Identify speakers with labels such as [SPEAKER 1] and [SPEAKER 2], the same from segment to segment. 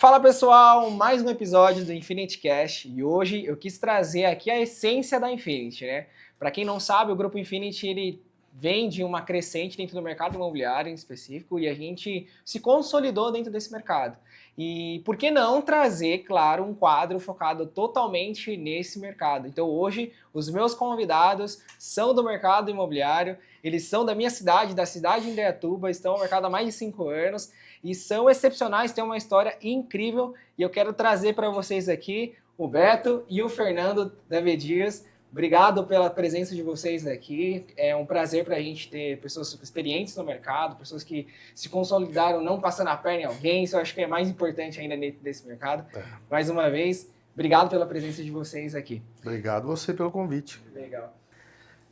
[SPEAKER 1] Fala pessoal, mais um episódio do Infinity Cash e hoje eu quis trazer aqui a essência da Infinity, né? Para quem não sabe, o grupo Infinity ele vem de uma crescente dentro do mercado imobiliário em específico e a gente se consolidou dentro desse mercado. E por que não trazer, claro, um quadro focado totalmente nesse mercado? Então hoje os meus convidados são do mercado imobiliário, eles são da minha cidade, da cidade de Indaiatuba, estão no mercado há mais de 5 anos e são excepcionais, têm uma história incrível e eu quero trazer para vocês aqui o Beto e o Fernando Davi Dias. Obrigado pela presença de vocês aqui. É um prazer para a gente ter pessoas experientes no mercado, pessoas que se consolidaram não passando a perna em alguém. Isso eu acho que é mais importante ainda dentro desse mercado. Mais uma vez, obrigado pela presença de vocês aqui.
[SPEAKER 2] Obrigado você pelo convite.
[SPEAKER 1] Legal.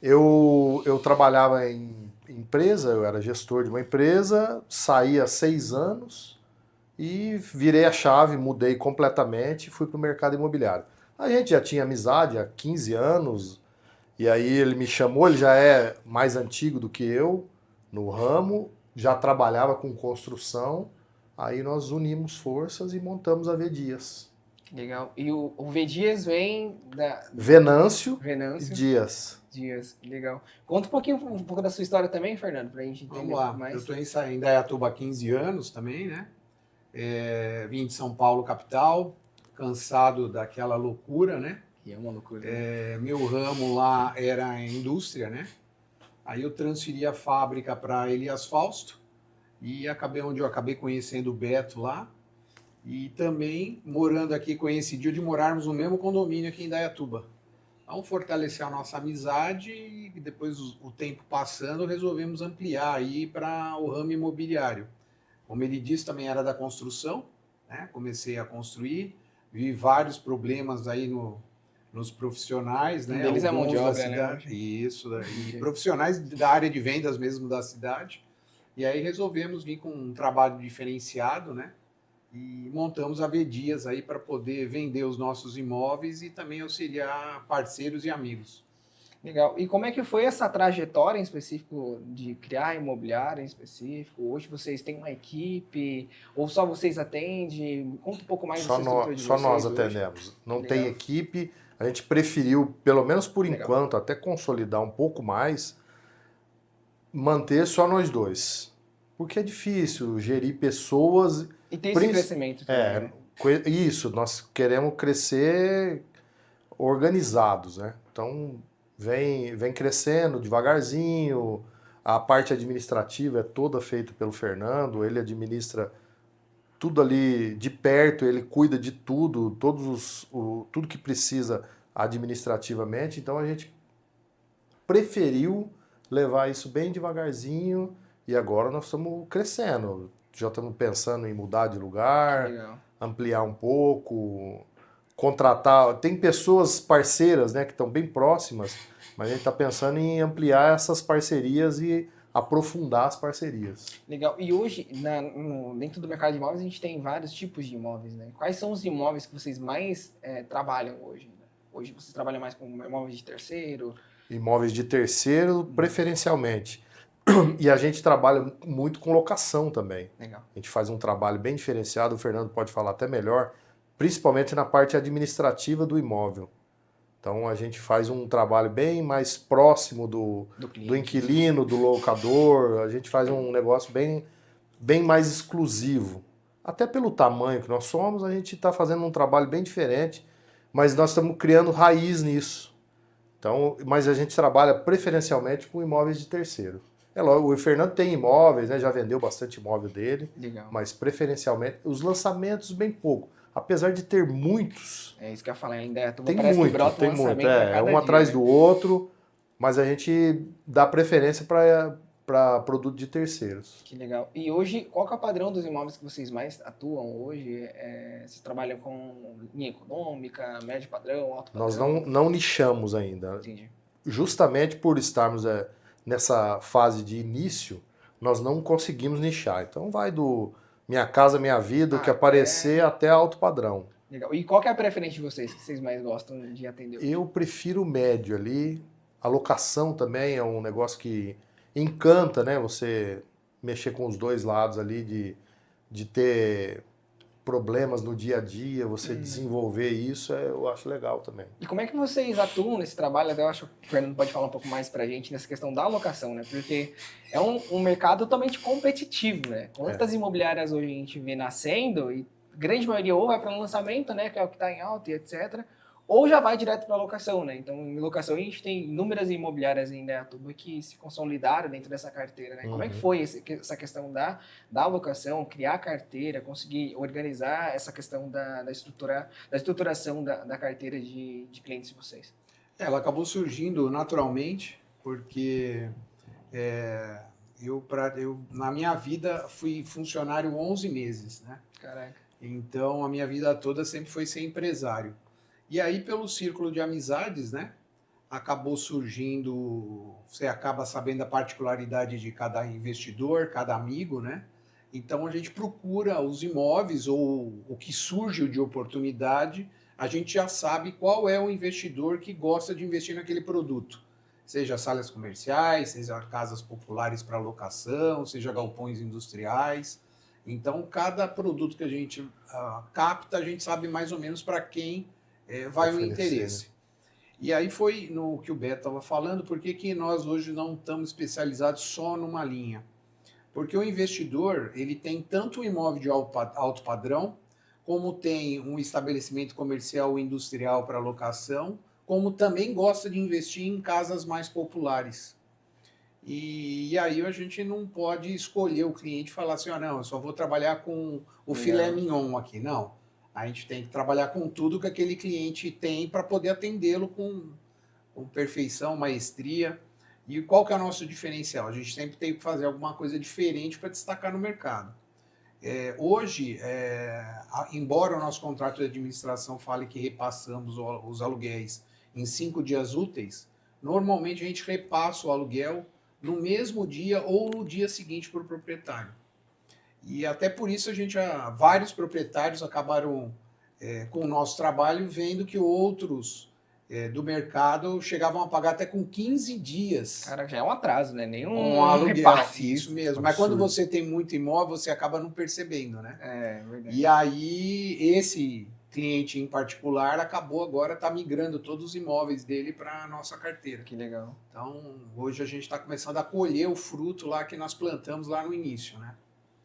[SPEAKER 2] Eu trabalhava em empresa, eu era gestor de uma empresa, saí há 6 anos e virei a chave, mudei completamente e fui para o mercado imobiliário. A gente já tinha amizade há 15 anos, e aí ele me chamou, ele já é mais antigo do que eu no ramo, já trabalhava com construção, aí nós unimos forças e montamos a V Dias.
[SPEAKER 1] Legal. E o V Dias vem da...
[SPEAKER 2] Venâncio
[SPEAKER 1] Venâncio
[SPEAKER 2] Dias.
[SPEAKER 1] Dias, legal. Conta um pouco da sua história também, Fernando, pra gente entender
[SPEAKER 3] Vamos lá.
[SPEAKER 1] um pouco mais.
[SPEAKER 3] Eu estou em Indaiatuba há 15 anos também, né? Vim de São Paulo, capital, cansado daquela loucura, né?
[SPEAKER 1] Que é uma loucura.
[SPEAKER 3] Meu ramo lá era a indústria, né? Aí eu transferi a fábrica para Elias Fausto e onde eu acabei conhecendo o Beto lá. E também, morando aqui, coincidiu de morarmos no mesmo condomínio aqui em Indaiatuba. Então, fortalecer a nossa amizade e depois, o tempo passando, resolvemos ampliar aí para o ramo imobiliário. Como ele disse, também era da construção, né? Comecei a construir, vi vários problemas aí nos profissionais, né?
[SPEAKER 1] Um deles é a mão de
[SPEAKER 3] Alguns da
[SPEAKER 1] obra, né?
[SPEAKER 3] cidade, Isso, e profissionais da área de vendas mesmo da cidade. E aí resolvemos vir com um trabalho diferenciado, né? E montamos a V Dias aí para poder vender os nossos imóveis e também auxiliar parceiros e amigos.
[SPEAKER 1] Legal. E como é que foi essa trajetória em específico de criar imobiliário em específico? Hoje vocês têm uma equipe ou só vocês atendem? Me conta um pouco mais dessa estrutura de
[SPEAKER 2] Só
[SPEAKER 1] vocês
[SPEAKER 2] nós
[SPEAKER 1] hoje.
[SPEAKER 2] atendemos. Não
[SPEAKER 1] Legal.
[SPEAKER 2] tem equipe. A gente preferiu, pelo menos por
[SPEAKER 1] Legal.
[SPEAKER 2] enquanto, até consolidar um pouco mais, manter só nós dois. Porque é difícil gerir pessoas.
[SPEAKER 1] E tem esse crescimento também, né?
[SPEAKER 2] Isso, nós queremos crescer organizados, né? Então, vem crescendo devagarzinho. A parte administrativa é toda feita pelo Fernando, ele administra tudo ali de perto, ele cuida de tudo, tudo que precisa administrativamente. Então a gente preferiu levar isso bem devagarzinho e agora nós estamos crescendo. Já estamos pensando em mudar de lugar,
[SPEAKER 1] Legal.
[SPEAKER 2] ampliar um pouco, contratar. Tem pessoas parceiras, né, que estão bem próximas, mas a gente está pensando em ampliar essas parcerias e aprofundar as parcerias.
[SPEAKER 1] Legal. E hoje, dentro do mercado de imóveis, a gente tem vários tipos de imóveis, né? Quais são os imóveis que vocês mais trabalham hoje? Hoje vocês trabalham mais com imóveis de terceiro?
[SPEAKER 2] Imóveis de terceiro, preferencialmente. E a gente trabalha muito com locação também.
[SPEAKER 1] Legal.
[SPEAKER 2] A gente faz um trabalho bem diferenciado, o Fernando pode falar até melhor, principalmente na parte administrativa do imóvel. Então a gente faz um trabalho bem mais próximo do inquilino, do locador, a gente faz um negócio bem mais exclusivo. Até pelo tamanho que nós somos, a gente está fazendo um trabalho bem diferente, mas nós estamos criando raiz nisso. Então, mas a gente trabalha preferencialmente com imóveis de terceiro. É lógico, o Fernando tem imóveis, né, já vendeu bastante imóvel dele,
[SPEAKER 1] Legal.
[SPEAKER 2] mas preferencialmente, os lançamentos bem pouco. Apesar de ter muitos.
[SPEAKER 1] É isso que eu ia falar, ainda
[SPEAKER 2] Tem muito. Um atrás do outro, mas a gente dá preferência para produto de terceiros.
[SPEAKER 1] Que legal. E hoje, qual que é o padrão dos imóveis que vocês mais atuam hoje? Vocês trabalham com linha econômica, médio padrão, alto padrão?
[SPEAKER 2] Nós não nichamos ainda.
[SPEAKER 1] Entendi.
[SPEAKER 2] Justamente por estarmos nessa fase de início, nós não conseguimos nichar. Então vai do Minha Casa Minha Vida, o que aparecer, até alto padrão.
[SPEAKER 1] Legal. E qual que é a preferência de vocês, que vocês mais gostam de atender?
[SPEAKER 2] Eu prefiro o médio ali. A locação também é um negócio que encanta, né? Você mexer com os dois lados ali, de ter problemas no dia a dia, você desenvolver isso, eu acho legal também.
[SPEAKER 1] E como é que vocês atuam nesse trabalho? Até eu acho que o Fernando pode falar um pouco mais pra gente nessa questão da alocação, né? Porque é um mercado totalmente competitivo, né? Quantas imobiliárias hoje a gente vê nascendo e a grande maioria ou vai para lançamento, né? Que é o que está em alta e etc., ou já vai direto para locação, né? Então, em locação, a gente tem inúmeras imobiliárias em Indaiatuba que se consolidaram dentro dessa carteira, né? Como é que foi essa questão da alocação, criar a carteira, conseguir organizar essa questão da estruturação da carteira de clientes de vocês?
[SPEAKER 3] Ela acabou surgindo naturalmente, porque eu, na minha vida, fui funcionário 11 meses, né?
[SPEAKER 1] Caraca.
[SPEAKER 3] Então, a minha vida toda sempre foi ser empresário. E aí, pelo círculo de amizades, né, acabou surgindo, você acaba sabendo a particularidade de cada investidor, cada amigo, né? Então, a gente procura os imóveis ou o que surge de oportunidade, a gente já sabe qual é o investidor que gosta de investir naquele produto. Seja salas comerciais, seja casas populares para locação, seja galpões industriais. Então, cada produto que a gente capta, a gente sabe mais ou menos para quem vai o interesse. Né? E aí foi no que o Beto estava falando, por que nós hoje não estamos especializados só numa linha? Porque o investidor, ele tem tanto um imóvel de alto padrão, como tem um estabelecimento comercial ou industrial para locação, como também gosta de investir em casas mais populares. E aí a gente não pode escolher o cliente e falar assim, não, eu só vou trabalhar com o filé mignon aqui. Não. A gente tem que trabalhar com tudo que aquele cliente tem para poder atendê-lo com perfeição, maestria. E qual que é o nosso diferencial? A gente sempre tem que fazer alguma coisa diferente para destacar no mercado. Hoje, embora o nosso contrato de administração fale que repassamos os aluguéis em 5 dias úteis, normalmente a gente repassa o aluguel no mesmo dia ou no dia seguinte para o proprietário. E até por isso vários proprietários acabaram com o nosso trabalho vendo que outros do mercado chegavam a pagar até com 15 dias.
[SPEAKER 1] Cara, já é um atraso, né?
[SPEAKER 3] Um aluguel. Isso mesmo. Absurdo. Mas quando você tem muito imóvel, você acaba não percebendo, né?
[SPEAKER 1] É verdade.
[SPEAKER 3] E aí, esse cliente em particular acabou agora migrando todos os imóveis dele para a nossa carteira.
[SPEAKER 1] Que legal.
[SPEAKER 3] Então, hoje a gente está começando a colher o fruto lá que nós plantamos lá no início, né?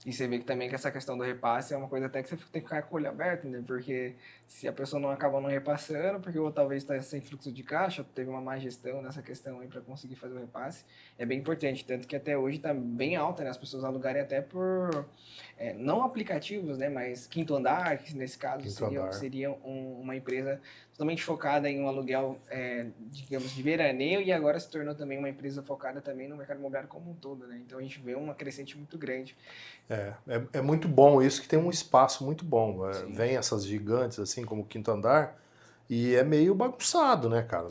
[SPEAKER 1] E você vê que também que essa questão do repasse é uma coisa até que você tem que ficar com o olho aberto, né? Porque se a pessoa não acaba não repassando, porque ou talvez está sem fluxo de caixa, teve uma má gestão nessa questão aí para conseguir fazer o repasse, é bem importante. Tanto que até hoje está bem alta, né? As pessoas alugarem até por, não aplicativos, né? Mas Quinto Andar, que nesse caso seria uma empresa totalmente focada em um aluguel, digamos, de veraneio, e agora se tornou também uma empresa focada também no mercado imobiliário como um todo, né? Então a gente vê uma crescente muito grande.
[SPEAKER 2] É muito bom isso, que tem um espaço muito bom. Vem essas gigantes, assim, como o Quinto Andar, e é meio bagunçado, né, cara?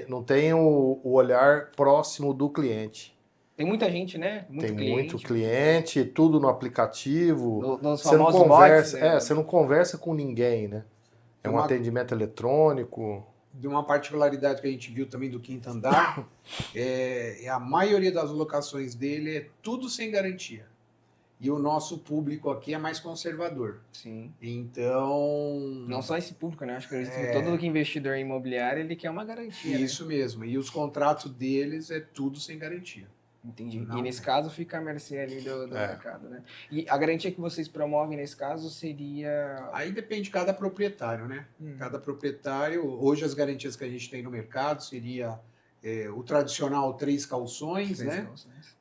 [SPEAKER 2] Não tem o olhar próximo do cliente.
[SPEAKER 1] Tem muita gente, né?
[SPEAKER 2] Muito cliente, tudo no aplicativo.
[SPEAKER 1] Nos
[SPEAKER 2] você não
[SPEAKER 1] bots,
[SPEAKER 2] conversa,
[SPEAKER 1] né?
[SPEAKER 2] Você não conversa com ninguém, né? É um atendimento eletrônico.
[SPEAKER 3] De uma particularidade que a gente viu também do Quinto Andar, a maioria das locações dele é tudo sem garantia. E o nosso público aqui é mais conservador.
[SPEAKER 1] Sim.
[SPEAKER 3] Então...
[SPEAKER 1] Não só esse público, né? Acho que todo que investidor imobiliário, ele quer uma garantia.
[SPEAKER 3] Isso, né? Mesmo. E os contratos deles é tudo sem garantia.
[SPEAKER 1] Entendi. Não, e nesse caso fica a mercê ali do mercado, né? E a garantia que vocês promovem nesse caso seria...
[SPEAKER 3] Aí depende de cada proprietário, né? Cada proprietário... Hoje as garantias que a gente tem no mercado seria o tradicional 3 calções, né?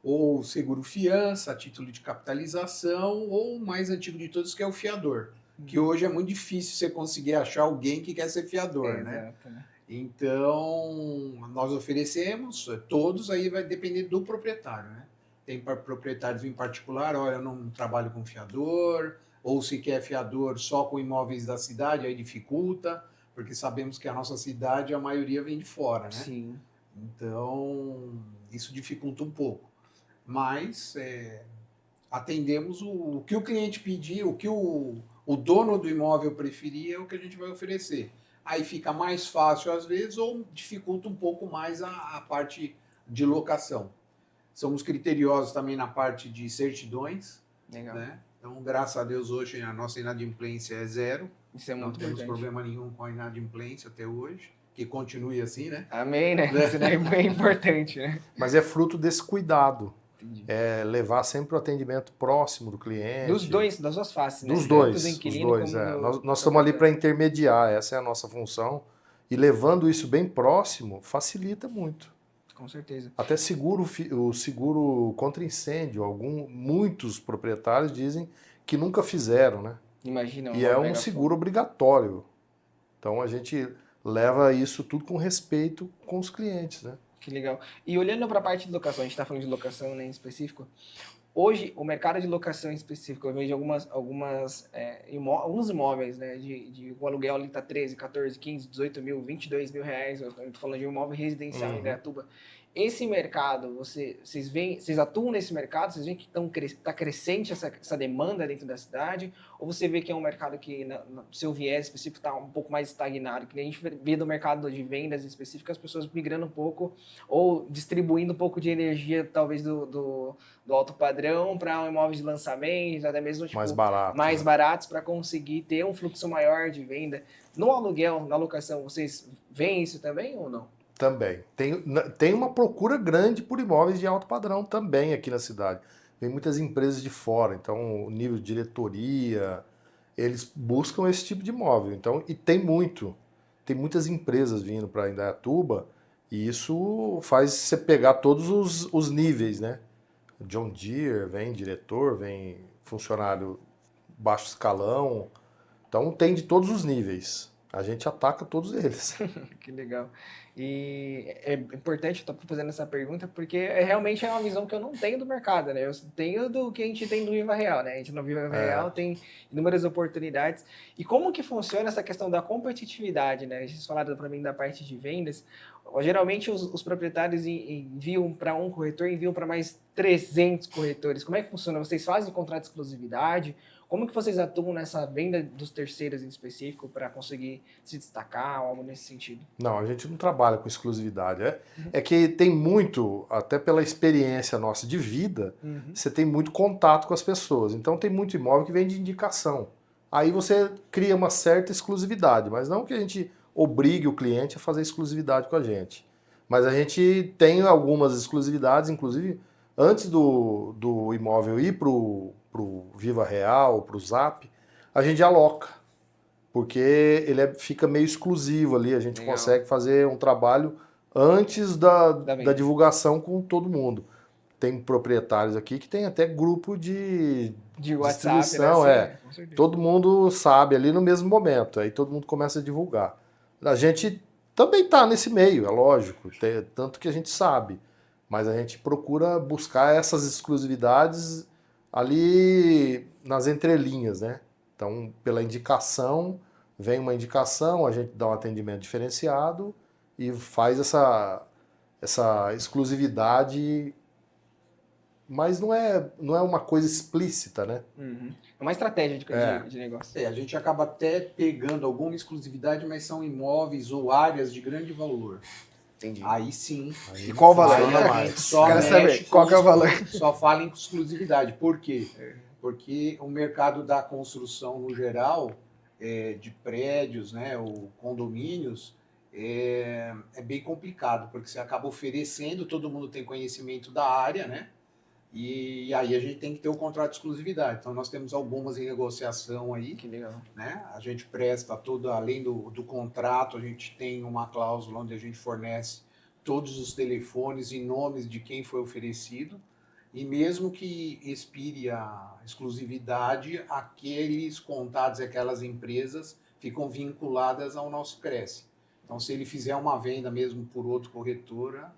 [SPEAKER 3] Ou seguro fiança, título de capitalização, ou o mais antigo de todos, que é o fiador. Que hoje é muito difícil você conseguir achar alguém que quer ser fiador, né?
[SPEAKER 1] Exato, né?
[SPEAKER 3] Então, nós oferecemos todos, aí vai depender do proprietário, né? Tem proprietários em particular, olha, eu não trabalho com fiador, ou se quer fiador só com imóveis da cidade, aí dificulta, porque sabemos que a nossa cidade, a maioria vem de fora, né?
[SPEAKER 1] Sim.
[SPEAKER 3] Então, isso dificulta um pouco. Mas atendemos o que o cliente pedir, o que o dono do imóvel preferir, é o que a gente vai oferecer. Aí fica mais fácil às vezes ou dificulta um pouco mais a parte de locação. Somos criteriosos também na parte de certidões.
[SPEAKER 1] Legal.
[SPEAKER 3] Né? Então, graças a Deus, hoje a nossa inadimplência é zero.
[SPEAKER 1] Isso é
[SPEAKER 3] Não
[SPEAKER 1] muito
[SPEAKER 3] temos
[SPEAKER 1] importante.
[SPEAKER 3] problema nenhum com a inadimplência até hoje. Que continue assim, né?
[SPEAKER 1] Amém, né? Isso daí é bem importante, né?
[SPEAKER 2] Mas é fruto desse cuidado.
[SPEAKER 1] Entendi.
[SPEAKER 2] É levar sempre o atendimento próximo do cliente.
[SPEAKER 1] Das duas faces, né?
[SPEAKER 2] Dos
[SPEAKER 1] Tanto do
[SPEAKER 2] dois,
[SPEAKER 1] inquilino como
[SPEAKER 2] é.
[SPEAKER 1] do
[SPEAKER 2] Nós estamos ali para
[SPEAKER 1] proprietário.
[SPEAKER 2] intermediar, essa é a nossa função. E levando isso bem próximo, facilita muito.
[SPEAKER 1] Com certeza.
[SPEAKER 2] Até o seguro contra incêndio. Muitos proprietários dizem que nunca fizeram, né?
[SPEAKER 1] Imagina,
[SPEAKER 2] E é um seguro obrigatório. Então a gente leva isso tudo com respeito com os clientes, né?
[SPEAKER 1] Que legal. E olhando para a parte de locação, a gente está falando de locação, né, em específico. Hoje, o mercado de locação em específico, eu vejo alguns imóveis, né, o aluguel ali tá 13, 14, 15, 18 mil, 22 mil reais, eu tô falando de um imóvel residencial em Indaiatuba. Esse mercado, vocês atuam nesse mercado? Vocês veem que está crescente essa demanda dentro da cidade? Ou você vê que é um mercado que, no seu viés específico, está um pouco mais estagnado? Que nem a gente vê do mercado de vendas específicas, as pessoas migrando um pouco ou distribuindo um pouco de energia, talvez, do alto padrão para imóveis de lançamento, até mesmo tipo, mais baratos para conseguir ter um fluxo maior de venda. No aluguel, na locação, vocês veem isso também ou não?
[SPEAKER 2] Também. Tem uma procura grande por imóveis de alto padrão também aqui na cidade. Vem muitas empresas de fora, então o nível de diretoria, eles buscam esse tipo de imóvel. Então, e tem muitas empresas vindo para Indaiatuba e isso faz você pegar todos os níveis, né? John Deere, vem diretor, vem funcionário baixo escalão. Então tem de todos os níveis. A gente ataca todos eles.
[SPEAKER 1] Que legal. E é importante, eu estou fazendo essa pergunta, porque realmente é uma visão que eu não tenho do mercado, né? Eu tenho do que a gente tem no Viva Real, né? A gente no Viva Real tem inúmeras oportunidades. E como que funciona essa questão da competitividade, né? Vocês falaram para mim da parte de vendas. Geralmente os proprietários enviam para um corretor, enviam para mais 300 corretores. Como é que funciona? Vocês fazem contrato de exclusividade? Como que vocês atuam nessa venda dos terceiros em específico para conseguir se destacar, algo nesse sentido?
[SPEAKER 2] Não, a gente não trabalha com exclusividade. É que tem muito, até pela experiência nossa de vida, você tem muito contato com as pessoas. Então tem muito imóvel que vem de indicação. Aí você cria uma certa exclusividade, mas não que a gente obrigue o cliente a fazer exclusividade com a gente. Mas a gente tem algumas exclusividades, inclusive antes do imóvel ir para o Viva Real, para o Zap, a gente aloca, porque ele fica meio exclusivo ali, a gente consegue fazer um trabalho antes da divulgação com todo mundo. Tem proprietários aqui que tem até grupo de distribuição,
[SPEAKER 1] WhatsApp, né?
[SPEAKER 2] Todo mundo sabe ali no mesmo momento, aí todo mundo começa a divulgar. A gente também está nesse meio, é lógico, tanto que a gente sabe, mas a gente procura buscar essas exclusividades ali nas entrelinhas, né? Então, pela indicação, vem uma indicação, a gente dá um atendimento diferenciado e faz essa exclusividade, mas não é uma coisa explícita, né?
[SPEAKER 1] É uma estratégia de negócio.
[SPEAKER 3] A gente acaba até pegando alguma exclusividade, mas são imóveis ou áreas de grande valor.
[SPEAKER 1] Entendi.
[SPEAKER 3] Aí sim.
[SPEAKER 1] E qual o valor?
[SPEAKER 3] Quero
[SPEAKER 1] saber qual que é o valor.
[SPEAKER 3] Só fala em exclusividade. Por quê? Porque o mercado da construção, no geral, de prédios, né, ou condomínios, é bem complicado, porque você acaba oferecendo, todo mundo tem conhecimento da área, né? E aí a gente tem que ter o contrato de exclusividade. Então nós temos algumas em negociação aí.
[SPEAKER 1] Que legal.
[SPEAKER 3] Né? A gente presta tudo, além do contrato, a gente tem uma cláusula onde a gente fornece todos os telefones e nomes de quem foi oferecido. E mesmo que expire a exclusividade, aqueles contatos e aquelas empresas ficam vinculadas ao nosso Cresce. Então se ele fizer uma venda mesmo por outro corretora,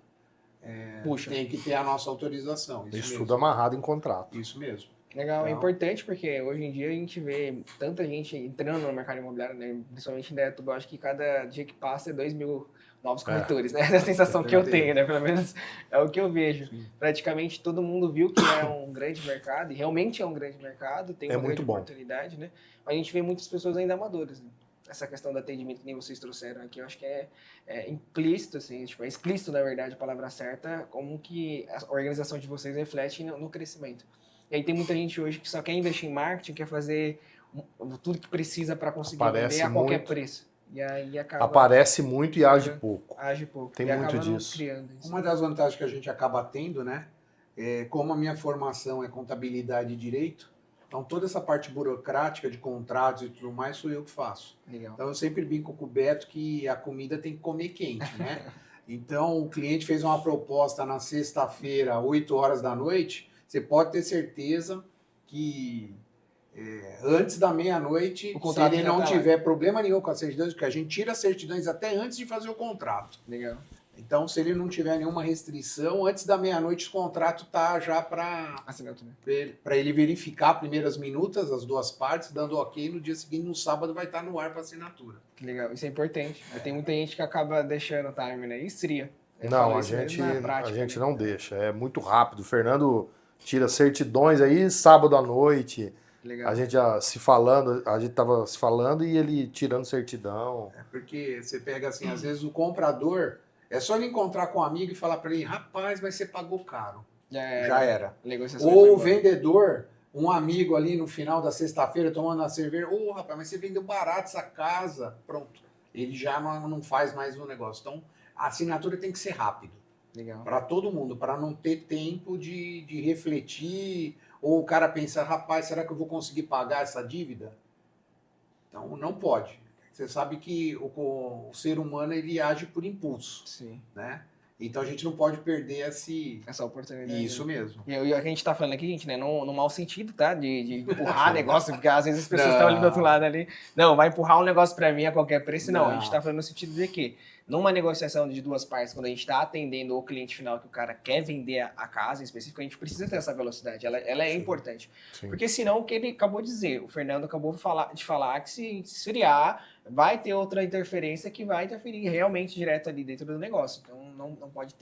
[SPEAKER 3] tem que ter a nossa autorização.
[SPEAKER 2] Isso tudo amarrado em contrato.
[SPEAKER 3] Isso mesmo.
[SPEAKER 1] Legal, então, é importante porque hoje em dia a gente vê tanta gente entrando no mercado imobiliário, né? Principalmente em Indaiatuba, eu acho que cada dia que passa é 2 mil novos corretores, né? É a sensação que eu tenho, né? Pelo menos é o que eu vejo. Sim. Praticamente todo mundo viu que é um grande mercado, e realmente é um grande mercado, tem uma grande oportunidade, né? Mas a gente vê muitas pessoas ainda amadoras, né? Essa questão do atendimento que nem vocês trouxeram aqui, eu acho que é implícito, assim, tipo, é explícito, na verdade, a palavra certa, como que a organização de vocês reflete no crescimento. E aí tem muita gente hoje que só quer investir em marketing, quer fazer tudo que precisa para conseguir
[SPEAKER 2] Aparece
[SPEAKER 1] vender a qualquer
[SPEAKER 2] muito.
[SPEAKER 1] preço. E aí acaba...
[SPEAKER 2] Aparece muito e age pouco.
[SPEAKER 1] Age pouco.
[SPEAKER 2] Tem
[SPEAKER 1] e
[SPEAKER 2] muito
[SPEAKER 1] acaba não
[SPEAKER 2] disso.
[SPEAKER 1] criando isso.
[SPEAKER 3] Uma das vantagens que a gente acaba tendo, né? Como a minha formação é contabilidade e direito, então toda essa parte burocrática de contratos e tudo mais sou eu que faço.
[SPEAKER 1] Legal.
[SPEAKER 3] Então eu sempre brinco com o Beto que a comida tem que comer quente, né? Então o cliente fez uma proposta na sexta-feira, 8 horas da noite, você pode ter certeza que antes da meia-noite, se ele não tiver problema nenhum com as certidões, porque a gente tira as certidões até antes de fazer o contrato.
[SPEAKER 1] Legal.
[SPEAKER 3] Então, se ele não tiver nenhuma restrição, antes da meia-noite o contrato tá já para ele verificar primeiro as minutas, as duas partes, dando ok, no dia seguinte, no sábado, vai estar no ar para assinatura.
[SPEAKER 1] Que legal, isso é importante. Tem muita gente que acaba deixando o time, né? E estria.
[SPEAKER 2] Não, a gente não deixa, é muito rápido. O Fernando tira certidões aí sábado à noite.
[SPEAKER 1] Legal.
[SPEAKER 2] A gente tava se falando e ele tirando certidão.
[SPEAKER 3] Porque você pega assim, às vezes o comprador, é só ele encontrar com um amigo e falar para ele, rapaz, mas você pagou caro. Já era. Ou o vendedor, um amigo ali no final da sexta-feira tomando a cerveja, rapaz, mas você vendeu barato essa casa. Pronto. Ele já não faz mais o negócio. Então, a assinatura tem que ser rápido. Para todo mundo, para não ter tempo de refletir, ou o cara pensar, rapaz, será que eu vou conseguir pagar essa dívida? Então, não pode. Você sabe que o ser humano ele age por impulso.
[SPEAKER 1] Sim.
[SPEAKER 3] Né? Então a gente não pode perder
[SPEAKER 1] essa oportunidade.
[SPEAKER 3] Isso mesmo.
[SPEAKER 1] E a gente tá falando aqui, gente, né? No mau sentido, tá? De empurrar negócio, porque às vezes as pessoas estão ali do outro lado ali. Não, vai empurrar um negócio pra mim a qualquer preço. Não, a gente tá falando no sentido de que numa negociação de duas partes, quando a gente está atendendo o cliente final que o cara quer vender a casa em específico, a gente precisa ter essa velocidade. Ela é importante. Sim. Porque senão, o que ele acabou de dizer, o Fernando acabou de falar que se esfriar, vai ter outra interferência que vai interferir realmente direto ali dentro do negócio. Então, não pode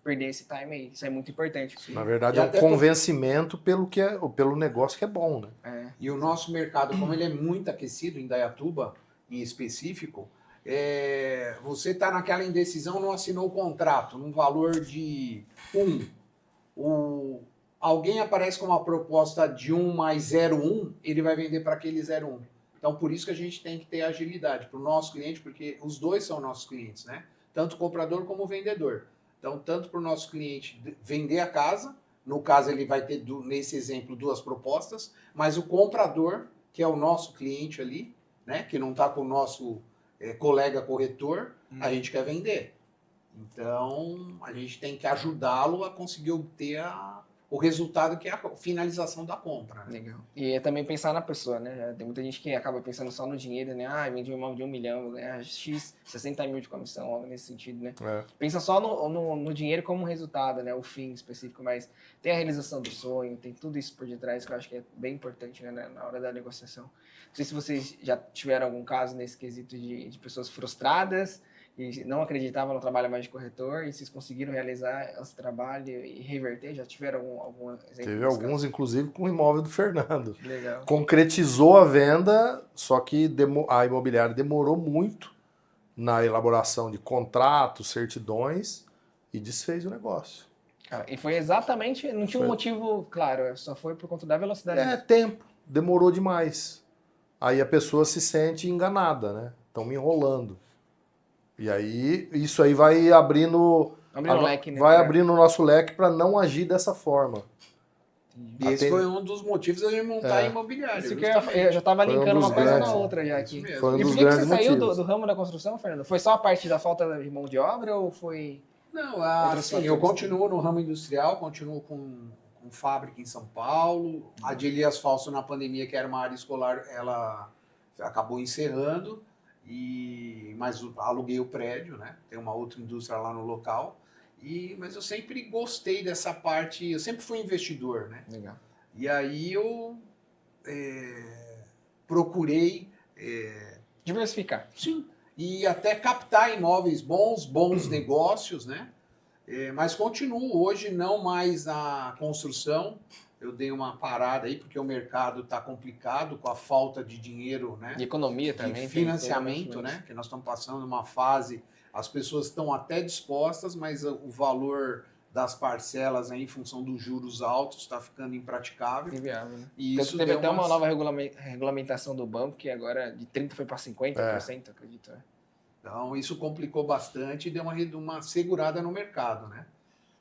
[SPEAKER 1] perder esse time aí. Isso é muito importante.
[SPEAKER 2] Na verdade, é um convencimento pelo negócio que é bom, né?
[SPEAKER 3] E o nosso mercado, como ele é muito aquecido, em Indaiatuba, em específico, você está naquela indecisão, não assinou o contrato, num valor de 1. Alguém aparece com uma proposta de 1 mais 0,1, ele vai vender para aquele 0,1. Então, por isso que a gente tem que ter agilidade para o nosso cliente, porque os dois são nossos clientes, né? Tanto o comprador como o vendedor. Então, tanto para o nosso cliente vender a casa, no caso ele vai ter, nesse exemplo, 2 propostas, mas o comprador, que é o nosso cliente ali, né? Que não está com o nosso colega corretor, a gente quer vender. Então, a gente tem que ajudá-lo a conseguir obter o resultado que é a finalização da compra. Né?
[SPEAKER 1] Legal. E é também pensar na pessoa, né? Tem muita gente que acaba pensando só no dinheiro, né? Vendi um imóvel de 1 milhão, vou ganhar X, 60 mil de comissão, algo nesse sentido, né? Pensa só no dinheiro como resultado, né? O fim específico, mas tem a realização do sonho, tem tudo isso por detrás que eu acho que é bem importante, né? Na hora da negociação. Não sei se vocês já tiveram algum caso nesse quesito de pessoas frustradas e não acreditavam no trabalho mais de corretor e vocês conseguiram realizar esse trabalho e reverter? Já tiveram algum exemplo?
[SPEAKER 2] Teve alguns, caso? Inclusive com o imóvel do Fernando.
[SPEAKER 1] Legal.
[SPEAKER 2] Concretizou a venda, só que a imobiliária demorou muito na elaboração de contratos, certidões e desfez o negócio.
[SPEAKER 1] E foi exatamente, não tinha um motivo claro, só foi por conta da velocidade.
[SPEAKER 2] Tempo, demorou demais. Aí a pessoa se sente enganada, né? Estão me enrolando. E aí, isso aí vai abrindo
[SPEAKER 1] leque, né?
[SPEAKER 2] Vai abrindo o nosso leque para não agir dessa forma.
[SPEAKER 3] E esse foi um dos motivos de montar a imobiliária.
[SPEAKER 1] Isso que eu já estava linkando uma coisa na outra já aqui.
[SPEAKER 2] Foi um
[SPEAKER 1] e
[SPEAKER 2] dos
[SPEAKER 1] por que
[SPEAKER 2] grandes
[SPEAKER 1] você saiu
[SPEAKER 2] motivos.
[SPEAKER 1] do ramo da construção, Fernando? Foi só a parte da falta de mão de obra ou foi...
[SPEAKER 3] Não, assim, eu continuo no ramo industrial, continuo com fábrica em São Paulo. A de Elias Falso na pandemia, que era uma área escolar, ela acabou encerrando. Mas aluguei o prédio, né? Tem uma outra indústria lá no local. Mas eu sempre gostei dessa parte, eu sempre fui investidor, né?
[SPEAKER 1] Legal.
[SPEAKER 3] E aí eu procurei...
[SPEAKER 1] diversificar.
[SPEAKER 3] Sim. E até captar imóveis bons negócios, né? Mas continuo hoje não mais na construção. Eu dei uma parada aí porque o mercado está complicado com a falta de dinheiro, né?
[SPEAKER 1] De economia também.
[SPEAKER 3] De financiamento, né? Que nós estamos passando uma fase, as pessoas estão até dispostas, mas o valor das parcelas aí, em função dos juros altos, está ficando impraticável.
[SPEAKER 1] Inviável, né?
[SPEAKER 3] E
[SPEAKER 1] Tanto
[SPEAKER 3] isso
[SPEAKER 1] teve
[SPEAKER 3] deu
[SPEAKER 1] até uma nova regulamentação do banco, que agora de 30% foi para 50%, acredito. Né?
[SPEAKER 3] Então, isso complicou bastante e deu uma segurada no mercado, né?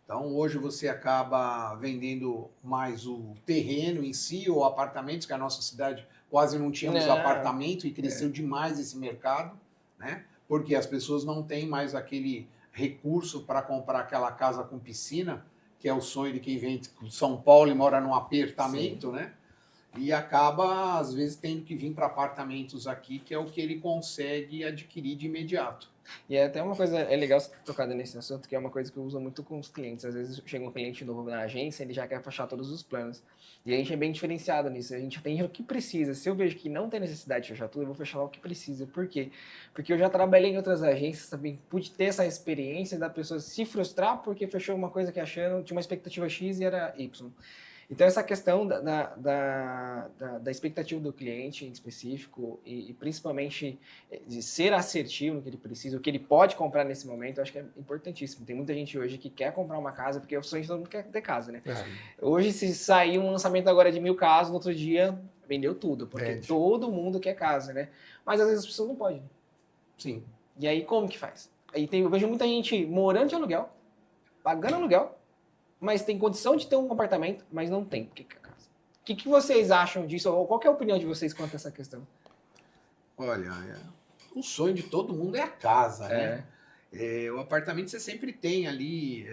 [SPEAKER 3] Então, hoje você acaba vendendo mais o terreno em si, ou apartamentos, que a nossa cidade quase não tínhamos apartamento e cresceu demais esse mercado, né? Porque as pessoas não têm mais aquele recurso para comprar aquela casa com piscina, que é o sonho de quem vem de São Paulo e mora num apertamento, né? E acaba, às vezes, tendo que vir para apartamentos aqui, que é o que ele consegue adquirir de imediato.
[SPEAKER 1] E é até uma coisa, é legal você ter tocado nesse assunto, que é uma coisa que eu uso muito com os clientes. Às vezes chega um cliente novo na agência, ele já quer fechar todos os planos. E a gente é bem diferenciado nisso, a gente atende o que precisa. Se eu vejo que não tem necessidade de fechar tudo, eu vou fechar o que precisa. Por quê? Porque eu já trabalhei em outras agências, também pude ter essa experiência da pessoa se frustrar porque fechou uma coisa que achando, tinha uma expectativa X e era Y. Então, essa questão da expectativa do cliente em específico e principalmente de ser assertivo no que ele precisa, o que ele pode comprar nesse momento, eu acho que é importantíssimo. Tem muita gente hoje que quer comprar uma casa, porque o sonho de todo mundo quer ter casa, né? Hoje, se sair um lançamento agora de 1.000 casas, no outro dia vendeu tudo, porque todo mundo quer casa, né? Mas às vezes as pessoas não podem.
[SPEAKER 3] Sim.
[SPEAKER 1] E aí, como que faz? Aí eu vejo muita gente morando de aluguel, pagando aluguel, mas tem condição de ter um apartamento, mas não tem, porque quer casa. O que vocês acham disso? Ou qual que é a opinião de vocês quanto a essa questão?
[SPEAKER 3] Olha, o sonho de todo mundo é a casa, né? O apartamento você sempre tem ali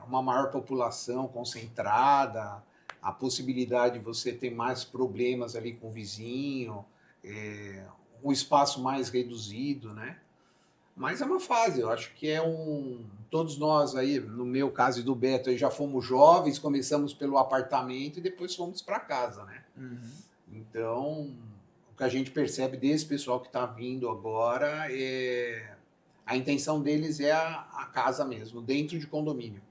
[SPEAKER 3] uma maior população concentrada, a possibilidade de você ter mais problemas ali com o vizinho, um espaço mais reduzido, né? Mas é uma fase, eu acho que todos nós aí, no meu caso e do Beto, aí já fomos jovens, começamos pelo apartamento e depois fomos para casa, né?
[SPEAKER 1] Uhum.
[SPEAKER 3] Então, o que a gente percebe desse pessoal que está vindo agora a intenção deles é a casa mesmo, dentro de condomínio.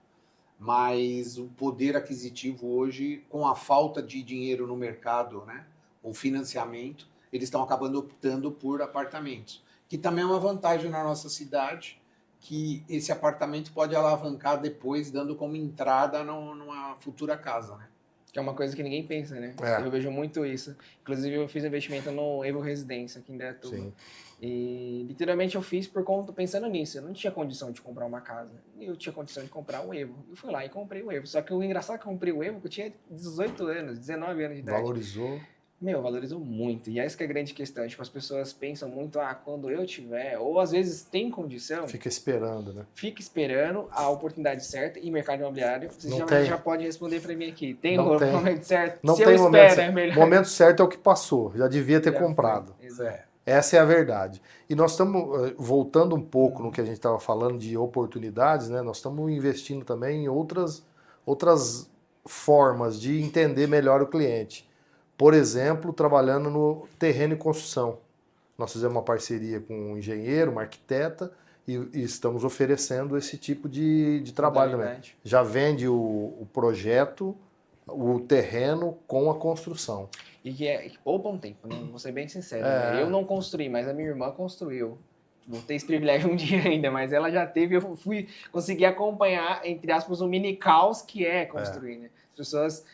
[SPEAKER 3] Mas o poder aquisitivo hoje, com a falta de dinheiro no mercado, né, o financiamento, eles estão acabando optando por apartamentos. Que também é uma vantagem na nossa cidade, que esse apartamento pode alavancar depois, dando como entrada numa futura casa, né?
[SPEAKER 1] Que é uma coisa que ninguém pensa, né? Eu vejo muito isso. Inclusive, eu fiz investimento no Evo Residência, aqui em Indaiatuba.
[SPEAKER 2] Sim.
[SPEAKER 1] E, literalmente, eu fiz por conta, pensando nisso. Eu não tinha condição de comprar uma casa. Eu tinha condição de comprar um Evo. Eu fui lá e comprei o Evo. Só que o engraçado é que eu comprei o Evo, que eu tinha 18 anos, 19 anos de idade.
[SPEAKER 2] Valorizou.
[SPEAKER 1] Valorizou muito. E essa que é a grande questão. Tipo, as pessoas pensam muito, quando eu tiver, ou às vezes tem condição.
[SPEAKER 2] Fica esperando, né?
[SPEAKER 1] Fica esperando a oportunidade certa. E mercado imobiliário, você já pode responder para mim aqui. Tem o momento certo?
[SPEAKER 2] Não
[SPEAKER 1] Se
[SPEAKER 2] tem
[SPEAKER 1] eu
[SPEAKER 2] momento
[SPEAKER 1] espero, é melhor.
[SPEAKER 2] O momento certo é o que passou. Já devia ter comprado.
[SPEAKER 1] Exato.
[SPEAKER 2] Essa é a verdade. E nós estamos, voltando um pouco no que a gente estava falando de oportunidades, né? Nós estamos investindo também em outras formas de entender melhor o cliente. Por exemplo, trabalhando no terreno e construção. Nós fizemos uma parceria com um engenheiro, uma arquiteta, e estamos oferecendo esse tipo de trabalho também. Já vende o projeto, o terreno com a construção.
[SPEAKER 1] E que poupa um tempo, né? Vou ser bem sincero. Né? Eu não construí, mas a minha irmã construiu. Vou ter esse privilégio um dia ainda, mas ela já teve, eu consegui acompanhar, entre aspas, o mini caos que é construir, né? As pessoas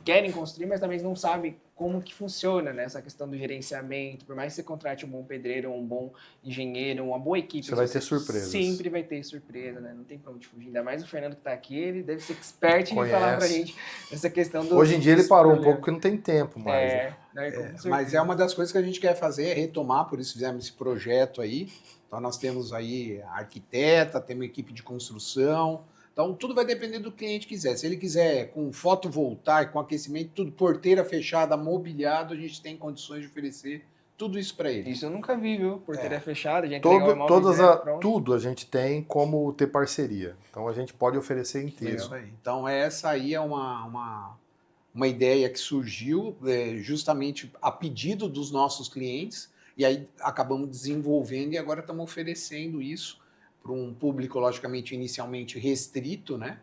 [SPEAKER 1] querem construir, mas também não sabem como que funciona, né? Essa questão do gerenciamento. Por mais que você contrate um bom pedreiro, um bom engenheiro, uma boa equipe,
[SPEAKER 2] você vai ter surpresas.
[SPEAKER 1] Sempre vai ter surpresa, né? Não tem pra onde fugir. Ainda mais o Fernando que tá aqui, ele deve ser expert em falar pra gente essa questão do...
[SPEAKER 2] Hoje em dia ele parou um pouco porque não tem tempo mais.
[SPEAKER 3] Mas é uma das coisas que a gente quer fazer, é retomar, por isso fizemos esse projeto aí. Então nós temos aí a arquiteta, temos equipe de construção. Então, tudo vai depender do cliente quiser. Se ele quiser com fotovoltaico, com aquecimento, tudo, porteira fechada, mobiliado, a gente tem condições de oferecer tudo isso para ele.
[SPEAKER 1] Isso eu nunca vi, viu? Porteira fechada, já
[SPEAKER 2] tudo a gente tem como ter parceria. Então, a gente pode oferecer inteiro.
[SPEAKER 3] Então, essa aí é uma ideia que surgiu justamente a pedido dos nossos clientes, e aí acabamos desenvolvendo e agora estamos oferecendo isso para um público, logicamente, inicialmente restrito, né?